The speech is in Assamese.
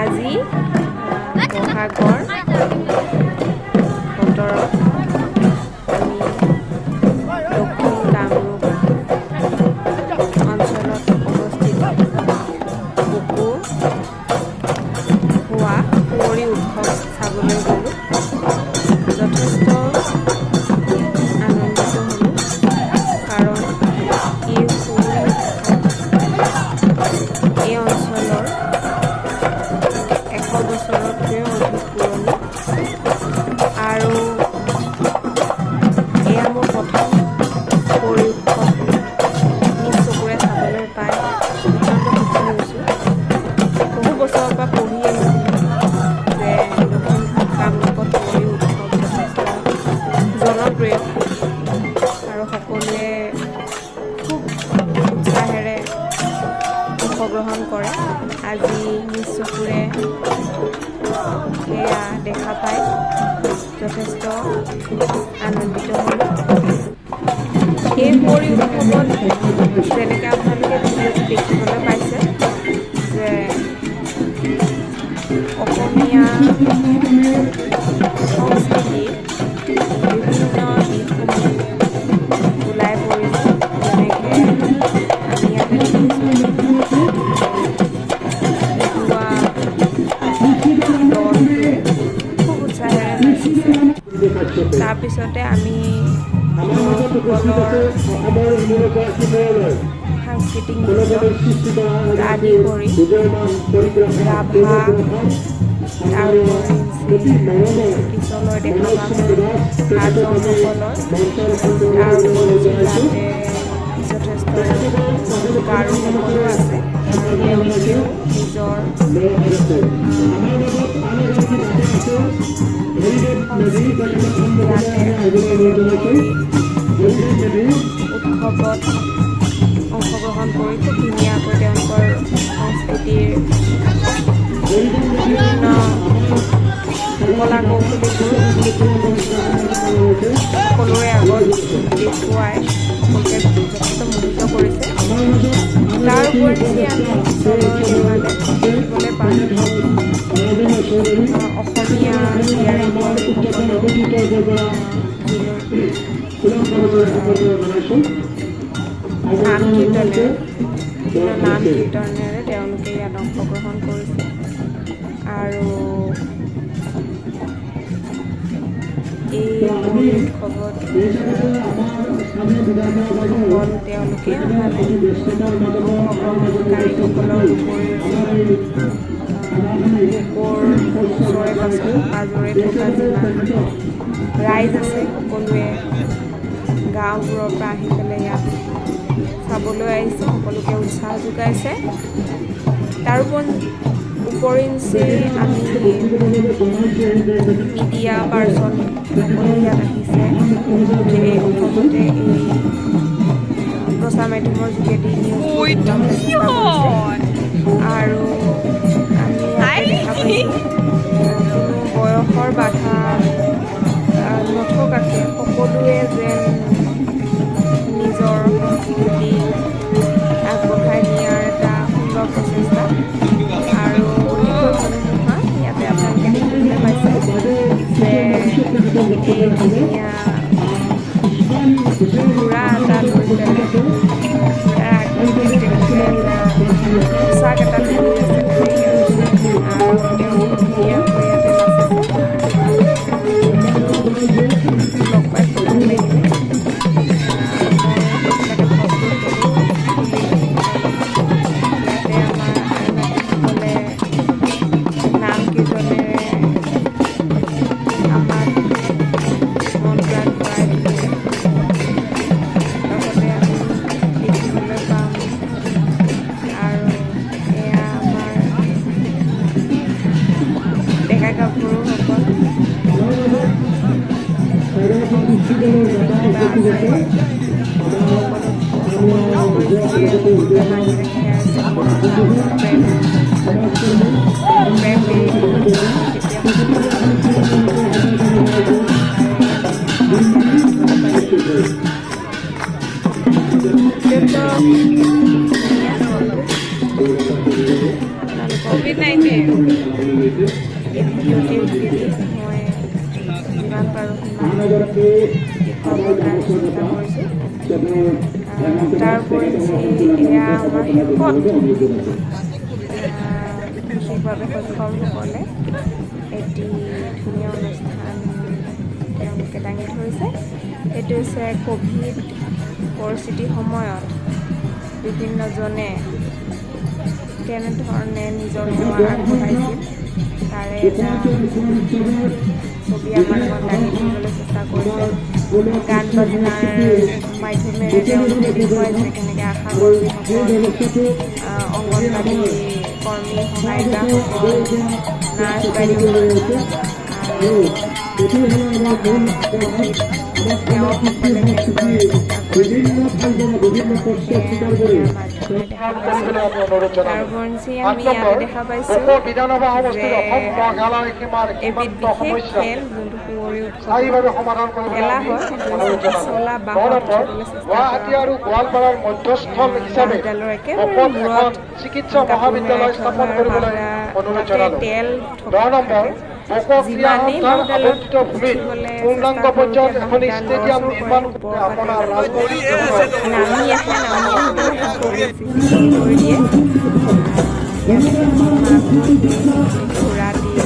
আজি বহাগৰ 17ত আমি দক্ষিণ কামৰূপ অঞ্চলত অৱস্থিত বুকু হোৱা কুঁৱৰী উৎসৱ চাবলৈ গ'লোঁ। যথেষ্ট আনন্দিত হ'লোঁ, কাৰণ এই কুঁৱৰী এই অঞ্চলৰ 100 বছৰতকৈও অধিক পুৰণি আৰু এয়া মোৰ প্ৰথম কুঁৱৰী উৎসৱ নিজ চকুৰে চাবলৈ পাই অত্যন্ত সুখী হৈছোঁ। বহু বছৰৰ পৰা পঢ়ি আহিছিলোঁ যে দক্ষিণ কামৰূপত কুঁৱৰী উৎসৱ যথেষ্ট জনপ্ৰিয় আৰু সকলোৱে খুব উৎসাহেৰে অংশগ্ৰহণ কৰে। আজি নিজ চকুৰে সেয়া দেখা পাই যথেষ্ট আনন্দিত হ'লোঁ। এই কুঁৱৰী উৎসৱত যেনেকৈ আপোনালোকে ভিডিঅ'টো দেখিবলৈ পাইছে যে অসমীয়া সংস্কৃতিৰ বিভিন্ন দিশসমূহ ওলাই পৰিছে। যেনেকৈ আমি ইয়াতে দেখিছোঁ খুব উৎসাহেৰে নাচিছে। তাৰপিছতে আমি সাংস্কৃতিক নৃত্য আদি কৰি ৰাভা পিছলৈ দেখা পাম হাজংসকলৰ তাৰোপৰি জিলাতে যথেষ্ট গাৰোসকলো আছে। তেওঁলোকেও নিজৰ উৎসৱত অংশগ্ৰহণ কৰি খুব ধুনীয়াকৈ তেওঁলোকৰ সংস্কৃতিৰ বিভিন্ন কলা কৌশলীবোৰ সকলোৰে আগত দেখুৱাই সকলোকে যথেষ্ট মোহিত কৰিছে। তাৰ উপৰি আমি দেখিবলৈ পাওঁ অসমীয়া নাম কীৰ্তনেৰে তেওঁলোকে ইয়াত অংশগ্ৰহণ কৰিছে আৰু এই উৎসৱত অকল তেওঁলোকে অহা নাই, অংশগ্ৰহণকাৰীসকলৰ উপৰিও ওচৰে পাজৰে থকা যিমান ৰাইজ আছে সকলোৱে গাঁওবোৰৰ পৰা আহি পেলাই ইয়াত চাবলৈ আহিছে, সকলোকে উৎসাহ যোগাইছে। তাৰোপৰি আমি মিডিয়া পাৰ্চন সকলো ইয়াত আহিছে এই উৎসৱতে এই প্ৰচাৰ মাধ্যমৰ যোগেদি নিউজ আৰু আমি দেখা পাইছোঁ কোনো বয়সৰ বাধা নথকাকৈ সকলোৱে যেন নিজৰ সংস্কৃতি আগবঢ়াই নিয়াৰ এটা সুন্দৰ প্ৰচেষ্টা আৰু ইয়াতে আপোনালোকে দেখিবলৈ পাইছে যে এই ধুনীয়া ঘোঁৰা এটা লৈ পেলাই পোচাক এটা পিন্ধি আছে আৰু তেওঁ ধুনীয়াকৈ ইয়াতে নাচিছে। লগ পাই খুব ভাল লাগিলে। COVID-19 ভিডিঅ'টি উঠেলি মই যিমান পাৰোঁ সিমান দেখুৱাবৰ কাৰণে চেষ্টা কৰিছোঁ। তাৰ উপৰি এয়া আমাৰ শেষত বিশেষভাৱে সক্ষমসকলে এটি ধুনীয়া অনুষ্ঠান তেওঁলোকে দাঙি ধৰিছে। এইটো হৈছে ক'ভিড পৰিস্থিতিৰ সময়ত বিভিন্নজনে কেনেধৰণে নিজৰ সেৱা আগবঢ়াইছিল তাৰে এটা ছবি আমাৰ লগত দাঙি ধৰিবলৈ চেষ্টা কৰিছে। গান বাজনাৰ মাধ্যমেৰে তেওঁলোকে দেখুৱাইছে কেনেকৈ আশা কৰ্মীসকল, অংগনবাড়ী কৰ্মী, সহায়িকাসকল, নাৰ্ছ বাইদেউ আৰু সেৱকসকলে তাৰোপৰি আমি ইয়াতে দেখা পাইছোঁ যে এবিধ বিশেষ খেল যোনটো কুঁৱৰী উৎসৱ খেলা হয় সেইটো হৈছে পিছলা বাঁহত উঠিবলৈ চেষ্টা কৰা বাঁহডালৰ একেবাৰে মূৰত কাপোৰ মেৰাই থোৱা হয় আৰু বাঁহডাল তাতে তেল থকা থাকে। যিমানেই বাঁহডালত উঠিবলৈ চেষ্টা কৰোঁতে বাঁহডাল লৰচৰ কৰে, ওপৰৰ পৰা নামি আহি পেলাই কৰি দিয়ে। ঘোঁৰা দিয়ে